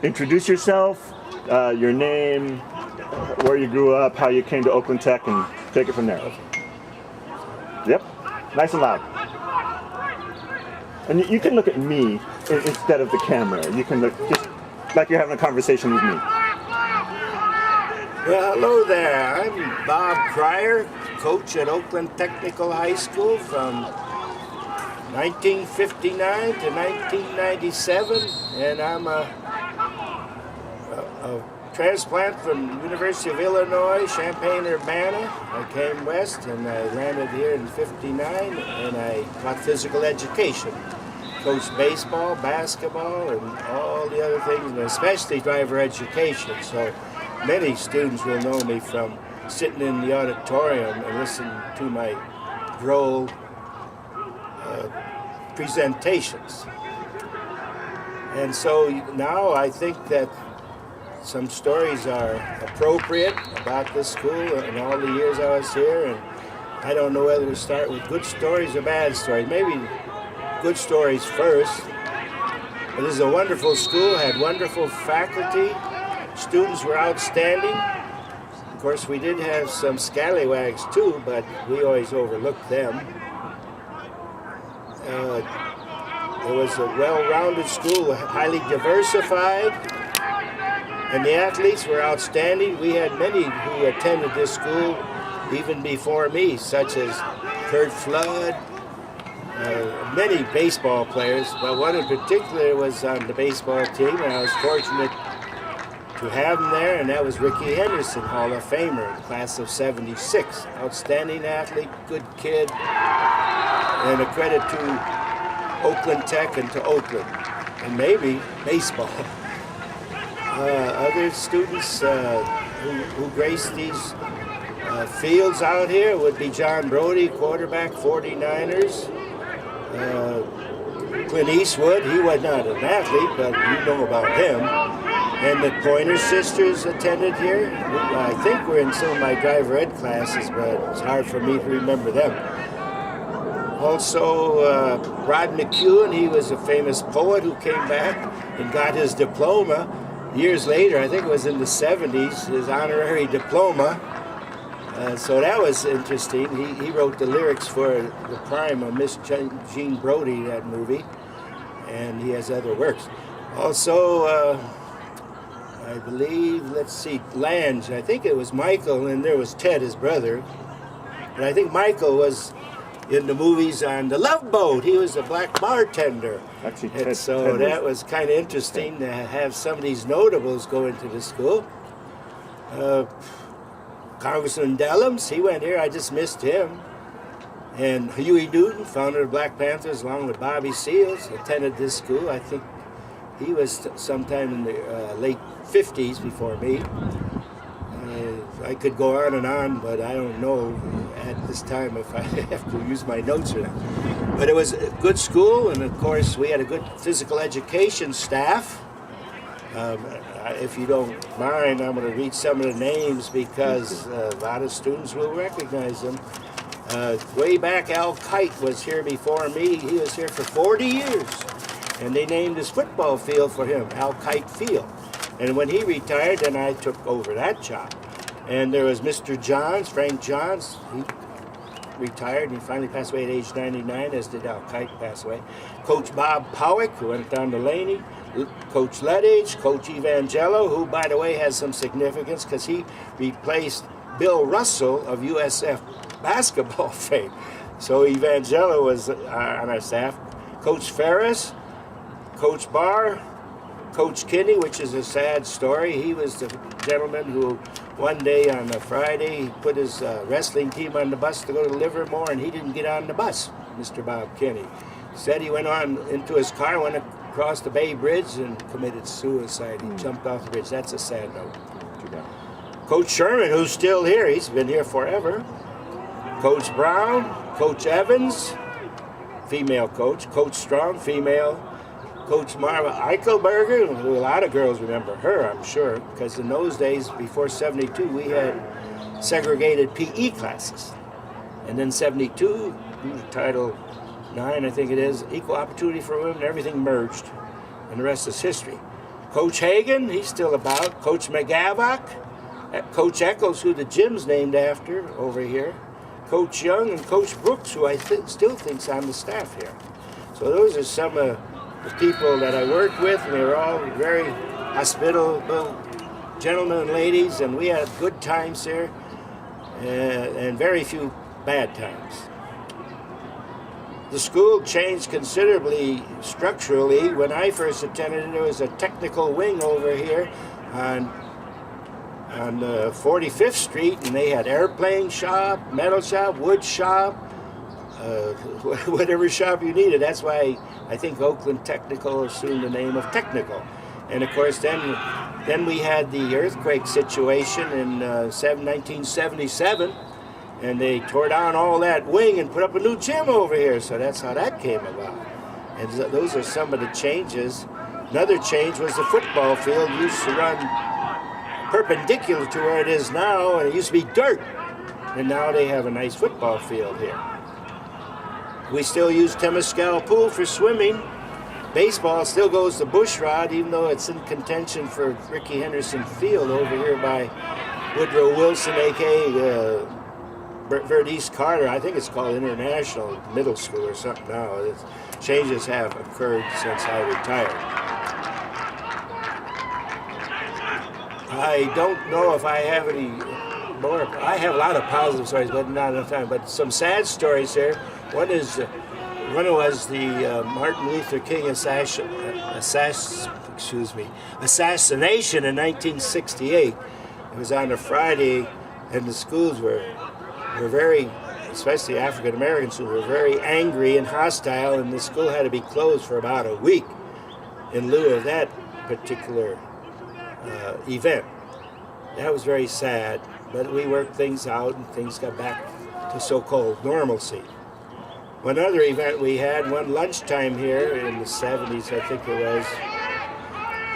Introduce yourself, your name, where you grew up, how you came to Oakland Tech, and take it from there. Yep, nice and loud. And you can look at me instead of the camera. You can look just like you're having a conversation with me. Well, hello there. I'm Bob Cryer, coach at Oakland Technical High School from 1959 to 1997, and I'm a transplant from University of Illinois, Champaign-Urbana. I came west and I landed here in '59, and I taught physical education. Coached baseball, basketball, and all the other things, and especially driver education. So many students will know me from sitting in the auditorium and listening to my droll presentations. And so now I think that some stories are appropriate about this school and all the years I was here, and I don't know whether to start with good stories or bad stories. Maybe good stories first. But this is a wonderful school, had wonderful faculty, students were outstanding. Of course, we did have some scallywags too, but we always overlooked them. It was a well-rounded school, highly diversified, and the athletes were outstanding. We had many who attended this school even before me, such as Kurt Flood, many baseball players, but one in particular was on the baseball team, and I was fortunate to have him there, and that was Ricky Henderson, Hall of Famer, class of '76. Outstanding athlete, good kid, and a credit to Oakland Tech and to Oakland, and maybe baseball. Other students who grace these fields out here would be John Brody, quarterback, 49ers. Clint Eastwood, he was not an athlete, but you know about him. And the Pointer sisters attended here. I think we're in some of my driver ed classes, but it's hard for me to remember them. Also, Rod McEwen, he was a famous poet who came back and got his diploma. Years later, I think it was in the '70s, his honorary diploma. So that was interesting. He wrote the lyrics for the prime of Miss Jean Brodie, that movie, and he has other works. Also, I believe, let's see, Lange, I think it was Michael, and there was Ted, his brother. And I think Michael was in the movies on The Love Boat. He was a black bartender. Actually, and so that was kind of interesting to have some of these notables go into the school. Congressman Dellums, he went here, I just missed him. And Huey Newton, founder of Black Panthers, along with Bobby Seals, attended this school. I think he was sometime in the late '50s before me. I could go on, but I don't know at this time if I have to use my notes or not. But it was a good school, and of course we had a good physical education staff. If you don't mind, I'm going to read some of the names because a lot of students will recognize them. Way back, Al Kite was here before me. He was here for 40 years, and they named his football field for him, Al Kite Field. And when he retired, then I took over that job. And there was Mr. Johns, Frank Johns. He retired and finally passed away at age 99, as did Al Kite pass away. Coach Bob Powick, who went down to Laney. Coach Ledage, Coach Evangelo, who, by the way, has some significance because he replaced Bill Russell of USF basketball fame. So Evangelo was on our staff. Coach Ferris, Coach Barr, Coach Kinney, which is a sad story. He was the gentleman who one day on a Friday, he put his wrestling team on the bus to go to Livermore, and he didn't get on the bus, Mr. Bob Kinney. Said he went on into his car, went across the Bay Bridge, and committed suicide. He jumped off the bridge. That's a sad note. Coach Sherman, who's still here, he's been here forever. Coach Brown, Coach Evans, female coach. Coach Strong, female. Coach Marva Eichelberger, who a lot of girls remember her, I'm sure, because in those days, before '72, we had segregated PE classes. And then '72, Title IX, I think it is, equal opportunity for women, everything merged, and the rest is history. Coach Hagan, he's still about. Coach McGavock, Coach Eccles, who the gym's named after over here. Coach Young and Coach Brooks, who I still think's on the staff here. So those are some of the people that I worked with, and they were all very hospitable gentlemen and ladies, and we had good times here, and very few bad times. The school changed considerably structurally. When I first attended, there was a technical wing over here on 45th Street, and they had airplane shop, metal shop, wood shop, whatever shop you needed. That's why I think Oakland Technical assumed the name of Technical. And of course, then we had the earthquake situation in 1977, and they tore down all that wing and put up a new gym over here. So that's how that came about. And those are some of the changes. Another change was the football field used to run perpendicular to where it is now, and it used to be dirt. And now they have a nice football field here. We still use Temescal Pool for swimming. Baseball still goes to Bushrod, even though it's in contention for Ricky Henderson Field over here by Woodrow Wilson, a.k.a. Verdice Carter. I think it's called International Middle School or something now. Changes have occurred since I retired. I don't know if I have any more. I have a lot of positive stories, but not enough time. But some sad stories here. One was the Martin Luther King assassination in 1968. It was on a Friday, and the schools were very, especially African Americans, who were very angry and hostile, and the school had to be closed for about a week in lieu of that particular event. That was very sad, but we worked things out and things got back to so-called normalcy. One other event we had, one lunchtime here in the 70s, I think it was,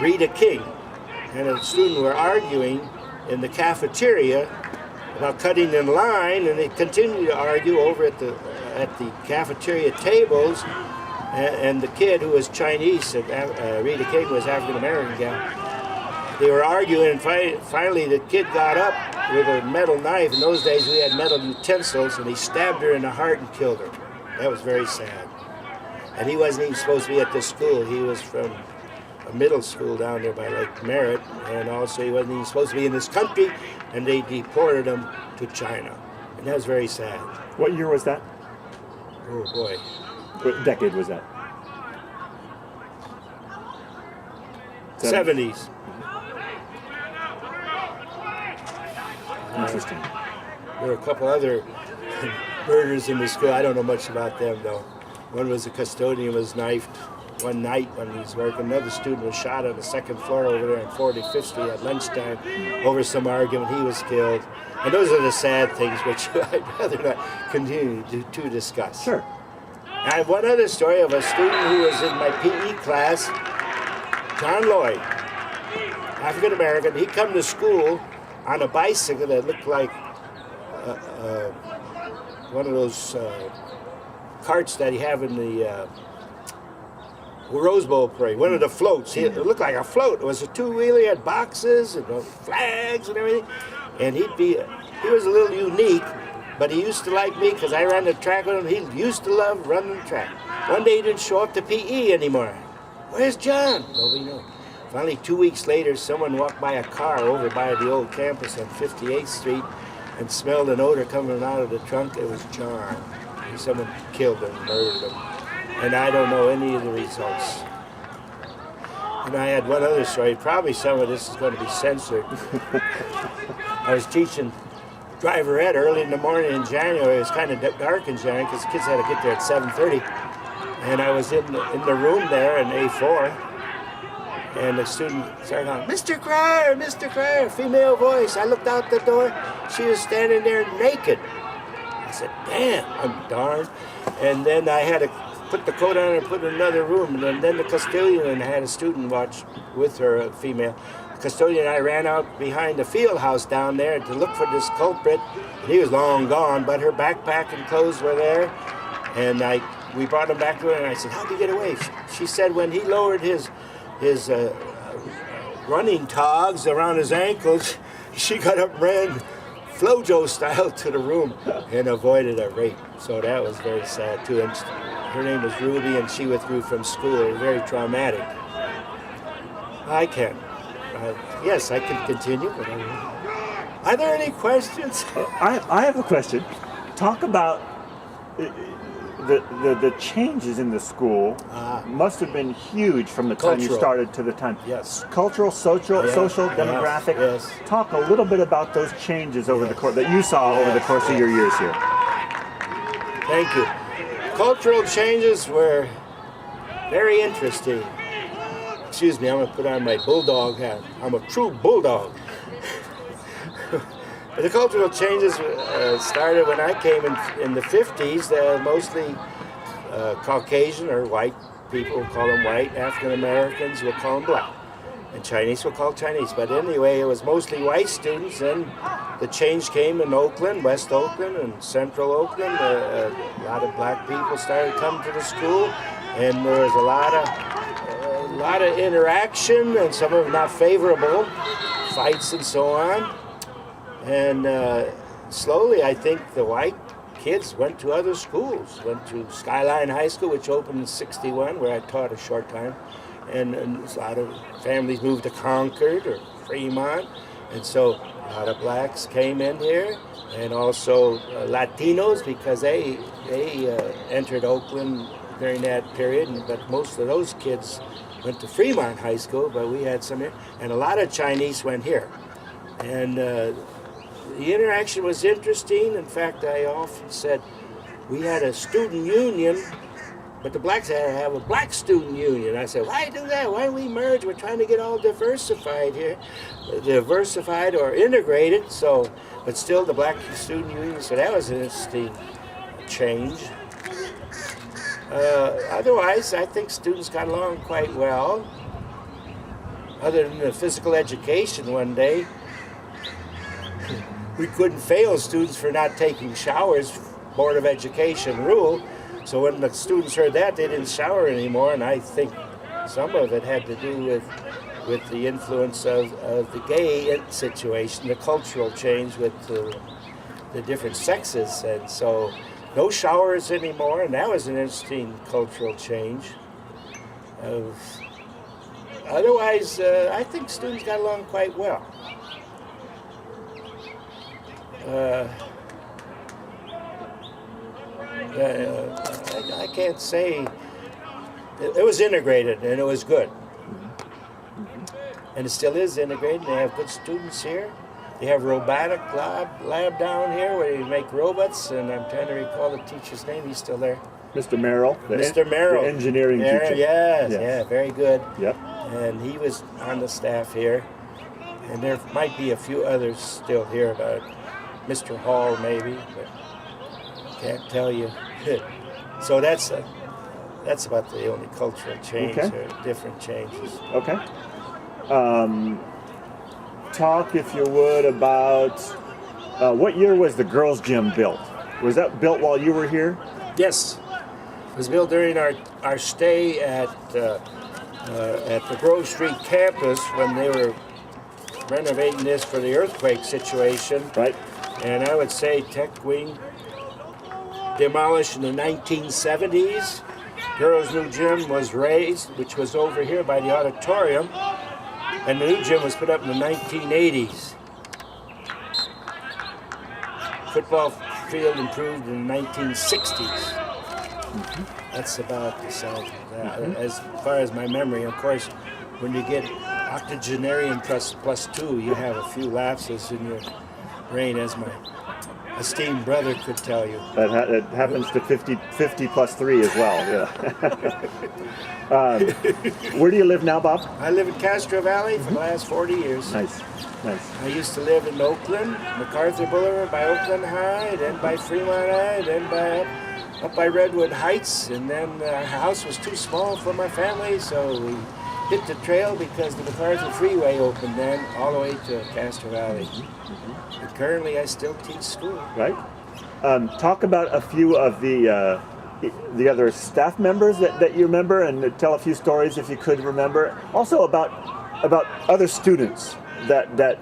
Rita King and a student were arguing in the cafeteria about cutting in line, and they continued to argue over at the cafeteria tables, and the kid who was Chinese, Rita King was African American gal. They were arguing, and finally the kid got up with a metal knife. In those days we had metal utensils, and he stabbed her in the heart and killed her. That was very sad. And he wasn't even supposed to be at this school. He was from a middle school down there by Lake Merritt, and also he wasn't even supposed to be in this country, and they deported him to China. And that was very sad. What year was that? Oh boy. What decade was that? 70s. Interesting. There were a couple other murders in the school. I don't know much about them, though. One was a custodian was knifed one night when he was working. Another student was shot on the second floor over there on 45th Street at lunchtime over some argument. He was killed. And those are the sad things which I'd rather not continue to discuss. Sure. I have one other story of a student who was in my PE class, John Lloyd, African American. He come to school on a bicycle that looked like one of those carts that you have in the Rose Bowl parade, one of the floats. It looked like a float. It was a two-wheeler, he had boxes and flags and everything. And he was a little unique, but he used to like me because I ran the track with him. He used to love running the track. One day he didn't show up to PE anymore. Where's John? Nobody knew. Finally, 2 weeks later, someone walked by a car over by the old campus on 58th Street and smelled an odor coming out of the trunk. It was John. And someone killed him, murdered him. And I don't know any of the results. And I had one other story. Probably some of this is going to be censored. I was teaching driver ed early in the morning in January. It was kind of dark in January because kids had to get there at 7:30. And I was in the room there in A4. And the student started calling, Mr. Cryer, female voice. I looked out the door. She was standing there naked. I said, damn, I'm darned. And then I had to put the coat on and put it in another room. And then the custodian, and I had a student watch with her, a female. The custodian and I ran out behind the field house down there to look for this culprit. He was long gone, but her backpack and clothes were there. And we brought him back to her, and I said, how'd you get away? She said when he lowered his running togs around his ankles. She got up and ran Flojo style to the room and avoided a rape. So that was very sad too. And her name was Ruby, and she withdrew from school. It was very traumatic. Yes, I can continue. But are there any questions? I have a question. Talk about the changes in the school. Must have been huge from the time you started to the time. Yes. Cultural, social, demographic. Yes. Talk a little bit about those changes over the course that you saw over the course of your years here. Thank you. Cultural changes were very interesting. Excuse me, I'm going to put on my bulldog hat. I'm a true bulldog. The cultural changes started when I came in the 50s, mostly Caucasian or white people will call them white, African Americans will call them black, and Chinese will call Chinese. But anyway, it was mostly white students, and the change came in Oakland, West Oakland, and Central Oakland. A lot of black people started coming to the school, and there was a lot of interaction, and some of them not favorable, fights and so on. And slowly, I think the white kids went to other schools, went to Skyline High School, which opened in '61, where I taught a short time. And a lot of families moved to Concord or Fremont. And so a lot of blacks came in here, and also Latinos, because they entered Oakland during that period. But most of those kids went to Fremont High School, but we had some here. And a lot of Chinese went here. And the interaction was interesting. In fact, I often said we had a student union, but the blacks had to have a black student union. I said, why do that? Why don't we merge? We're trying to get all diversified here, diversified or integrated. But still the black student union. So that was an interesting change. Otherwise, I think students got along quite well. Other than the physical education one day, we couldn't fail students for not taking showers, Board of Education rule. So when the students heard that, they didn't shower anymore, and I think some of it had to do with the influence of the gay situation, the cultural change with the different sexes. And so no showers anymore, and that was an interesting cultural change. Otherwise, I think students got along quite well. I can't say. It was integrated, and it was good. And it still is integrated. They have good students here. They have robotic lab down here where they make robots, and I'm trying to recall the teacher's name. He's still there. Mr. Merrill. Mr. Merrill. The engineering teacher. Yes, yeah, very good. Yep. And he was on the staff here. And there might be a few others still here, but Mr. Hall maybe, but can't tell you. So that's about the only cultural change or different changes. Okay. Talk, if you would, about what year was the girls' gym built? Was that built while you were here? Yes. It was built during our stay at the Grove Street campus when they were renovating this for the earthquake situation. Right. And I would say Tech Wing demolished in the 1970s. Girls' new gym was raised, which was over here by the auditorium. And the new gym was put up in the 1980s. Football field improved in the 1960s. That's about the size of that. As far as my memory, of course, when you get octogenarian plus 2, you have a few lapses in your brain, as my esteemed brother could tell you. It happens to 50 plus 3 as well, yeah. Where do you live now, Bob? I live in Castro Valley for the last 40 years. Nice. I used to live in Oakland, MacArthur Boulevard by Oakland High, then by Fremont High, then up by Redwood Heights, and then our house was too small for my family, so we hit the trail because the MacArthur Freeway opened then all the way to Castro Valley. But currently I still teach school. Right. Talk about a few of the other staff members that you remember, and tell a few stories if you could remember. Also about about other students that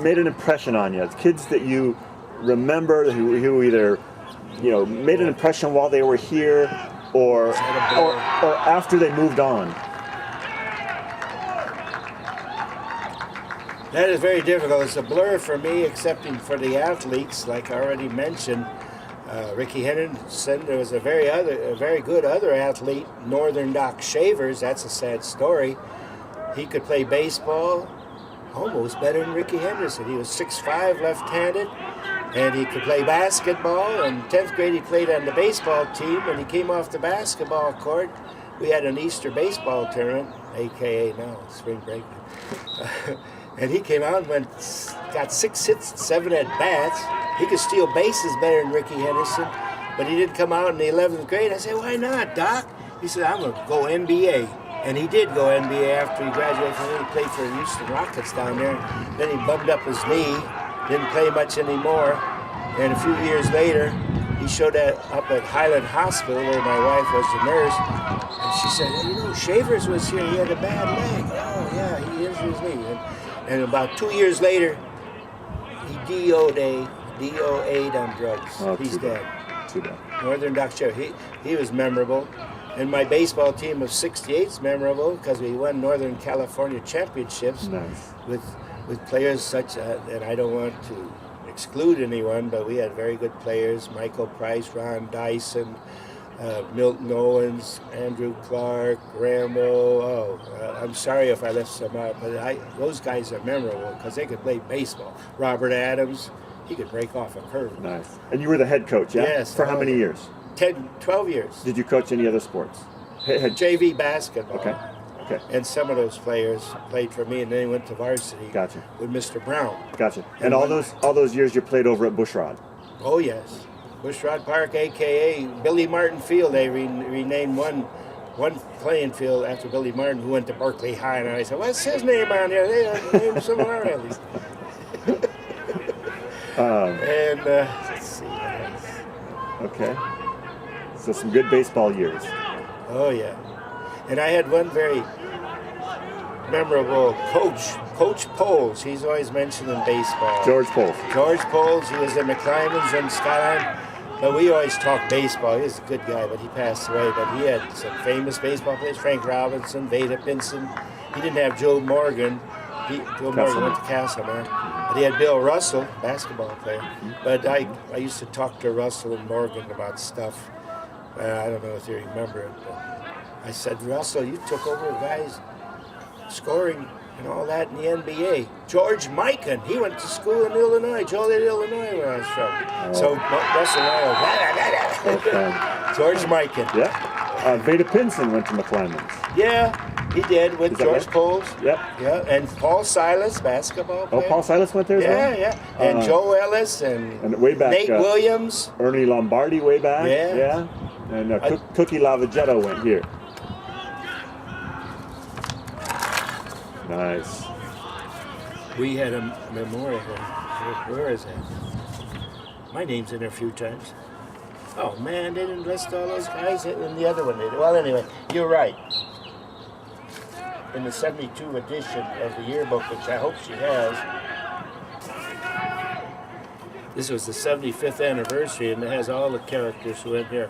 made an impression on you, kids that you remember who either made an impression while they were here or after they moved on. That is very difficult. It's a blur for me, excepting for the athletes, like I already mentioned. Ricky Henderson. There was a very good other athlete, Northern Doc Shavers. That's a sad story. He could play baseball almost better than Ricky Henderson. He was 6'5", left-handed, and he could play basketball. In 10th grade, he played on the baseball team. When he came off the basketball court, we had an Easter baseball tournament, a.k.a. now spring break. And he came out and got 6 hits, 7 at-bats. He could steal bases better than Ricky Henderson, but he didn't come out in the 11th grade. I said, why not, Doc? He said, I'm going to go NBA. And he did go NBA after he graduated from there. He played for the Houston Rockets down there. Then he bummed up his knee, didn't play much anymore. And a few years later, he showed up at Highland Hospital where my wife was the nurse. And she said, Shavers was here. He had a bad leg. Oh, yeah, he injured his knee. And about 2 years later, he DOA'd on drugs. Oh, he's dead. Too bad. Northern Doc Shavers. He was memorable. And my baseball team of '68 is memorable because we won Northern California championships. Nice. with players such and I don't want to exclude anyone, but we had very good players: Michael Price, Ron Dyson, Milton Owens, Andrew Clark, Rambo. I'm sorry if I left some out, but those guys are memorable because they could play baseball. Robert Adams, he could break off a curve. Nice. And you were the head coach, yeah? Yes. For how many years? 12 years. Did you coach any other sports? JV basketball. Okay. And some of those players played for me, and then they went to varsity. Gotcha. With Mr. Brown. Gotcha. And all those years you played over at Bushrod. Oh yes, Bushrod Park, aka Billy Martin Field. They renamed one playing field after Billy Martin, who went to Berkeley High. And I said, "What's his name on there?" They named some of our athletes. And let's see. Okay. So some good baseball years. Oh yeah. And I had one very memorable coach, Coach Poles. He's always mentioned in baseball. George Poles. George Poles. He was in McClymonds and Skyline. But we always talk baseball. He was a good guy, but he passed away. But he had some famous baseball players: Frank Robinson, Vada Pinson. He didn't have Joe Morgan. Joe Morgan went to Castleman. But he had Bill Russell, basketball player. But I used to talk to Russell and Morgan about stuff. I don't know if you remember it, but I said, Russell, you took over guys scoring and all that in the NBA. George Mikan, he went to school in Illinois, Joliet, Illinois, where I was from. So Russell and I George Mikan. Yeah. Vada Pinson went to McClymonds. Yeah, he did with George Poles. Yep. Yeah, and Paul Silas, basketball player. Oh, Paul Silas went there as well? Yeah. And Joe Ellis and way back, Nate Williams. Ernie Lombardi way back. Yeah. And Cookie Lavagetto went here. Nice. We had a memorial. Where is that? My name's in there a few times. Oh man, they didn't list all those guys, and the other one did. Well, anyway, you're right. In the '72 edition of the yearbook, which I hope she has, this was the 75th anniversary, and it has all the characters who went here.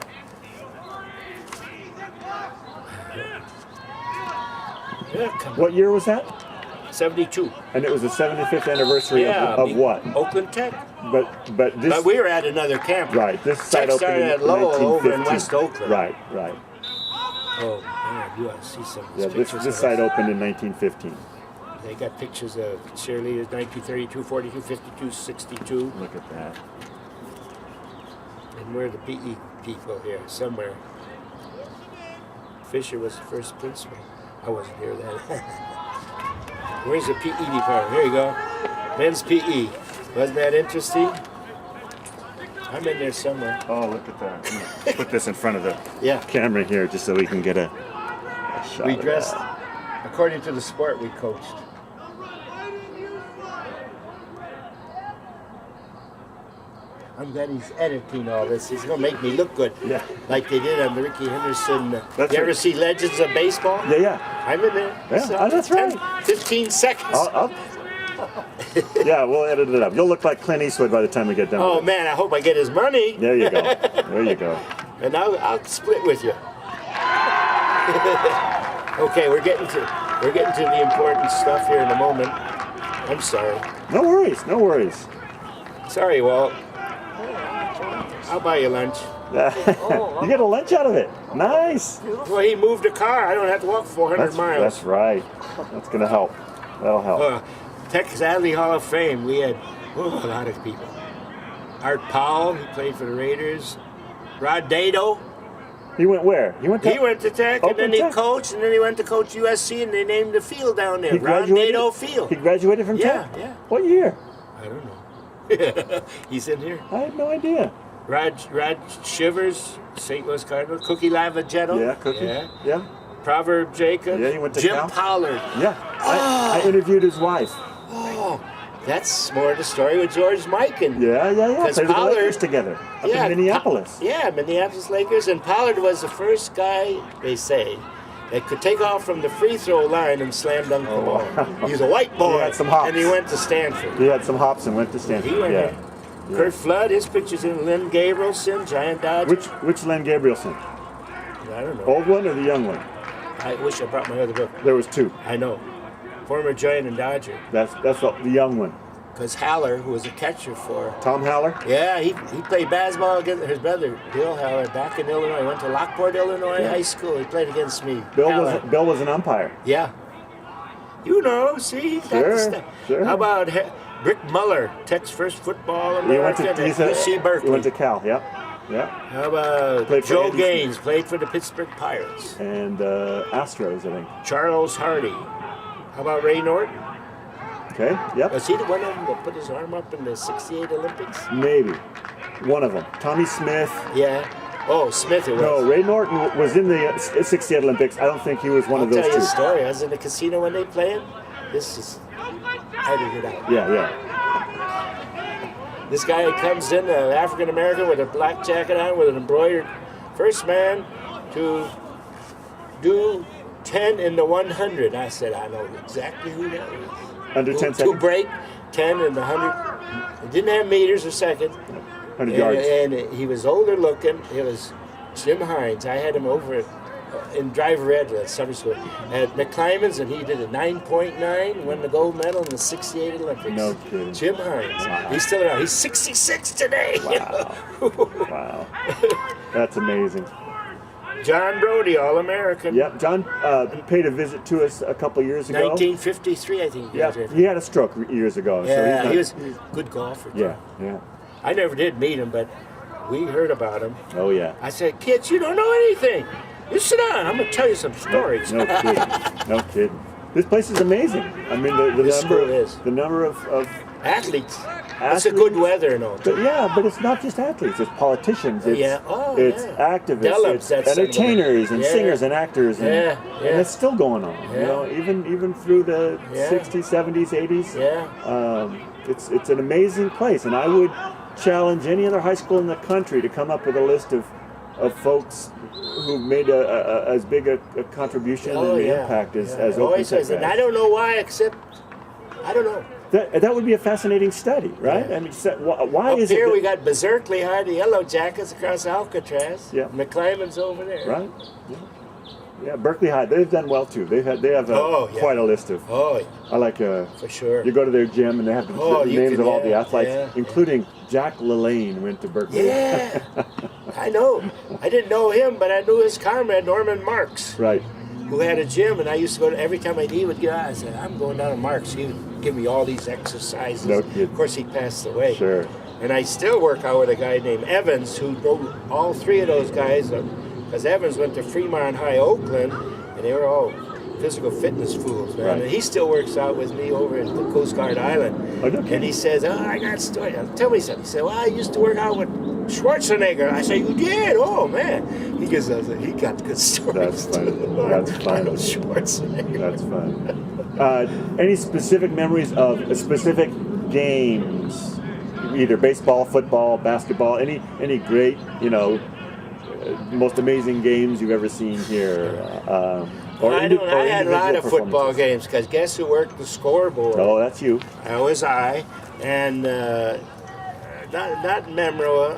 Yeah, what year was that? 72. And it was the 75th anniversary of what? Oakland Tech. But we were at another campus. Right. This site Tech opened started at in Lowell over in 1915. West Oakland. Right. Oh man, you ought to see some of these Yeah, pictures. this site opened in 1915. They got pictures of cheerleaders, 1932, 42, 52, 62. Look at that. And where are the PE people here? Somewhere. Fisher was the first principal. I wasn't here then. Where's the PE department? Here you go. Men's PE. Wasn't that interesting? I'm in there somewhere. Oh, look at that. Put this in front of the Yeah. camera here just so we can get a shot We of dressed that. according to the sport we coached. I'm glad he's editing all this. He's going to make me look good. Yeah. Like they did on the Ricky Henderson. That's you ever right. see Legends of Baseball? Yeah. I'm in there. Yeah, So, oh, that's 10, right. 15 seconds. Yeah, we'll edit it up. You'll look like Clint Eastwood by the time we get done. Oh, with it. man, I hope I get his money. There you go. There you go. And I'll split with you. Okay, we're getting to the important stuff here in a moment. I'm sorry. No worries. No worries. Sorry, Walt. I'll buy you lunch. You get a lunch out of it. Nice. Well, he moved a car. I don't have to walk 400 miles. That's right. That's going to help. That'll help. Texas Athlete Hall of Fame, we had a lot of people. Art Powell, he played for the Raiders. Rod Dado, He went where? He went to Tech, and Oakland then he Tech? coached, and then he went to coach USC, and they named the field down there, He Rod graduated? Dado Field. He graduated from Yeah, Tech? yeah. What year? I don't know. He's in here. I had no idea. Rod Shivers, St. Louis Cardinal. Cookie Lavagetto. Yeah, Cookie. Yeah. Proverb Jacob. Yeah, he went to Jim Cal. Pollard. Yeah. I interviewed his wife. Oh, that's more of the story with George Mikan. Yeah. Because Played with the Pollard- Lakers together up in Minneapolis. Minneapolis Lakers. And Pollard was the first guy, they say, that could take off from the free throw line and slam dunk the ball. wow. He was a white boy, He had some hops. and he went to Stanford. He had some hops and went to Stanford. He went yeah. there. Kurt Flood, his picture's in Lynn Gabrielson, Giant Dodger. Which Len Gabrielson? I don't know. Old one or the young one? I wish I brought my other book. There was two. I know. Former Giant and Dodger. That's the young one. Because Haller, who was a catcher for... Tom Haller? Yeah, he played basketball against his brother, Bill Haller, back in Illinois. He went to Lockport, Illinois High School. He played against me. Bill was an umpire. Yeah. You know, see, he's got the stuff. Sure. How about Rick Muller, Tech's first football He went American to at UC Berkeley? He went to Cal. Yep. How about Played for Joe Andy Gaines, played for the Pittsburgh Pirates? And Astros, I think. Charles Hardy. How about Ray Norton? Okay. Yep. Was he the one of them that put his arm up in the '68 Olympics? Maybe. One of them. Tommy Smith. Yeah. Oh, Smith it was. No, Ray Norton was in the '68 Olympics. I don't think he was one of those I'll tell you two. a story. I was in the casino when they playing. This is edited out. Yeah. This guy comes in, an African American with a black jacket on, with an embroidered, first man to do 10 in the 100. I said, I know exactly who that is. Under 10 To seconds. break 10 in the 100. It didn't have meters or seconds. 100 yards. And he was older looking. It was Jim Hines. I had him over in Driver Ed at summer school at McClymonds, and he did a 9.9, won the gold medal in the '68 Olympics. No kidding. Jim Hines. Wow. He's still around. He's 66 today. Wow. Wow. That's amazing. John Brody, All-American. Yep. John paid a visit to us a couple years ago. 1953, I think. Yeah. He had a stroke years ago. Yeah, so he was a good golfer. Yeah. I never did meet him, but we heard about him. Oh, yeah. I said, kids, you don't know anything. You sit down. I'm going to tell you some stories. No kidding. No kidding. This place is amazing. I mean, This school is. the number of Athletes. It's a good weather and all. But yeah, but it's not just athletes. It's politicians. It's, it's activists. Delops, it's that's entertainers and singers and actors. And, Yeah. and it's still going on. You know, even through the 60s, 70s, 80s. Yeah. It's an amazing place, and I would challenge any other high school in the country to come up with a list of folks who made as big a contribution and impact as Oakland Tech has. And I don't know why, except I don't know. That would be a fascinating study, right? Yeah. I mean, why Up is here it? we got Berserkly High, the Yellow Jackets across Alcatraz. Yeah. McClymonds over there. Right. Yeah, Berkeley High. They've done well too. They have quite a list of. Oh, yeah. I like. For sure. You go to their gym and they have the names of all the athletes, including Jack LaLanne went to Berkeley. Yeah. I know. I didn't know him, but I knew his comrade Norman Marks. Right. Who had a gym, and I used to go to, every time he would get out, I said, I'm going down to Mark's. He would give me all these exercises. No kidding. Of course, he passed away. Sure. And I still work out with a guy named Evans, who know all three of those guys, because Evans went to Fremont High, Oakland, and they were all physical fitness fools, man. Right. And he still works out with me over at the Coast Guard Island. Oh, no kidding. And he says, I got a story. Tell me something. He said, well, I used to work out with Schwarzenegger. I said, you did? Oh, man. He gives us he got good stories. That's fun. That's fun. Arnold Schwarzenegger. That's fun. Any specific memories of specific games either baseball, football, basketball, any great, most amazing games you've ever seen here? I had a lot of football games, because guess who worked the scoreboard? Oh, that's you. That was I, and not memorable,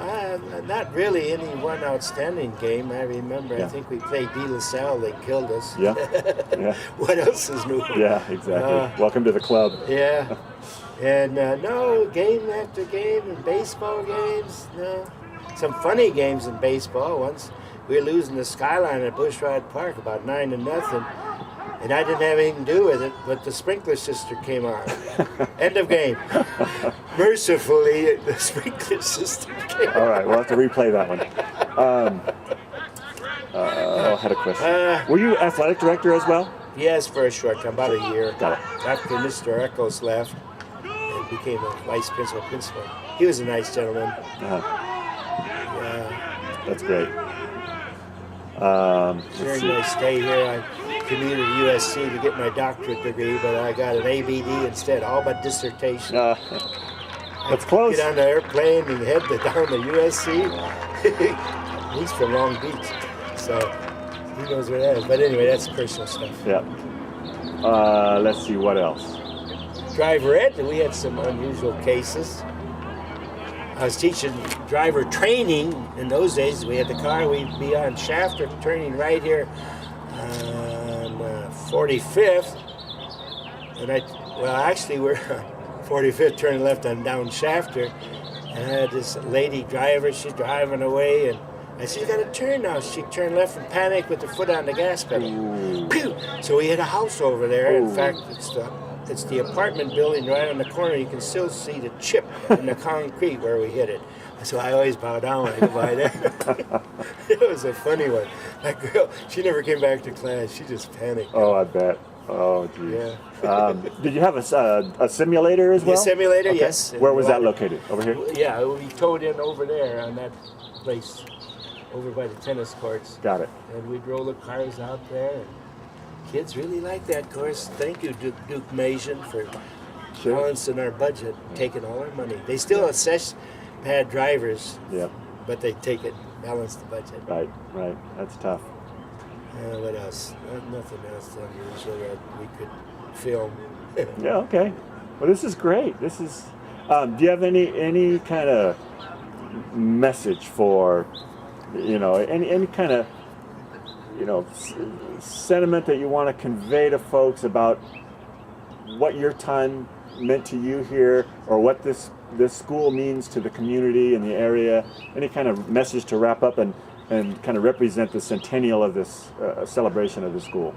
not really any one outstanding game. I remember, I think we played De La Salle, they killed us. Yeah, yeah. What else is new? Yeah, exactly. Welcome to the club. Yeah, and no, game after game, and baseball games, no. Some funny games in baseball. Once we were losing the Skyline at Bushrod Park about 9-0, and I didn't have anything to do with it, but the sprinkler system came on. End of game. Mercifully, the sprinkler system came on. All right, we'll have to replay that one. I had a question. Were you athletic director as well? Yes, for a short time, about a year. Got it. After Mr. Eccles left and became a vice principal. He was a nice gentleman. That's great. During my stay here, I commuted to USC to get my doctorate degree, but I got an ABD instead, all but dissertation. That's close. Get on the airplane and head down to USC. He's from Long Beach, so he knows where that is. But anyway, that's personal stuff. Yeah. Let's see, what else? Driver ed, we had some unusual cases. I was teaching driver training in those days. We had the car, we'd be on Shafter turning right here on 45th. And actually we're on 45th turning left on down Shafter. And I had this lady driver, she's driving away, and I said, you gotta turn now. She turned left and panicked with her foot on the gas pedal. Pew! So we hit a house over there. In fact, it's the apartment building right on the corner. You can still see the chip in the concrete where we hit it. So I always bow down when I go by there. It was a funny one. That girl, she never came back to class. She just panicked. Oh, I bet. Oh, geez. Yeah. Did you have a simulator as well? A simulator, okay. yes. Where was that located? Over here? Yeah, we towed in over there on that place, over by the tennis courts. Got it. And we'd roll the cars out there. And kids really like that course. Thank you, Duke Mason, for balancing our budget, taking all our money. They still assess bad drivers, but they take it, balance the budget. Right. That's tough. What else? Nothing else unusual that we could film. Yeah, okay. Well, this is great. This is. Do you have any kind of message for, any kind of, sentiment that you want to convey to folks about what your time meant to you here, or what this school means to the community and the area? Any kind of message to wrap up and kind of represent the centennial of this celebration of the school?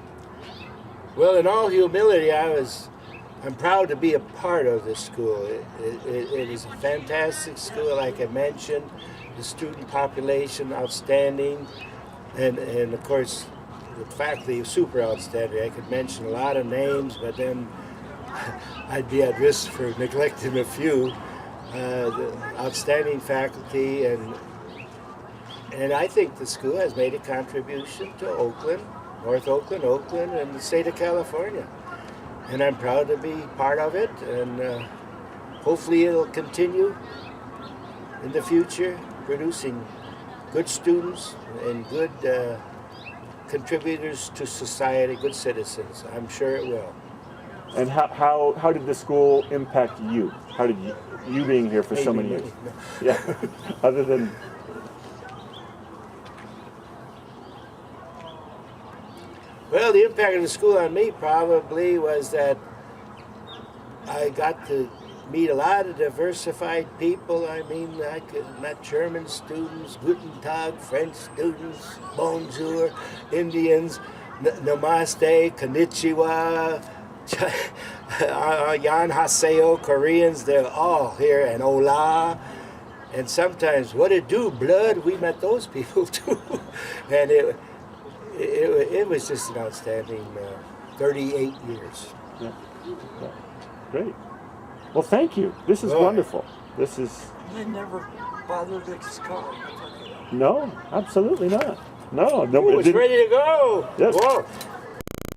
Well, in all humility, I'm proud to be a part of this school. It is a fantastic school, like I mentioned. The student population, outstanding. And of course, the faculty is super outstanding. I could mention a lot of names, but then I'd be at risk for neglecting a few. The outstanding faculty, and I think the school has made a contribution to Oakland, North Oakland, and the state of California. And I'm proud to be part of it, and hopefully it'll continue in the future, producing good students and good contributors to society, good citizens. I'm sure it will. And how did the school impact you? How did you being here for so many years? No. Yeah, other than... Well, the impact of the school on me probably was that I got to meet a lot of diversified people. I mean, I met German students, Guten Tag, French students, Bonjour, Indians, Namaste, Konnichiwa, Yan Haseo, Koreans. They're all here, and Hola. And sometimes, what it do, blood? We met those people too. And it was just an outstanding 38 years. Yeah. Great. Well, thank you. This is wonderful. This is... They never bothered to call. No, absolutely not. No. Ooh, it's ready to go. Yes. Whoa.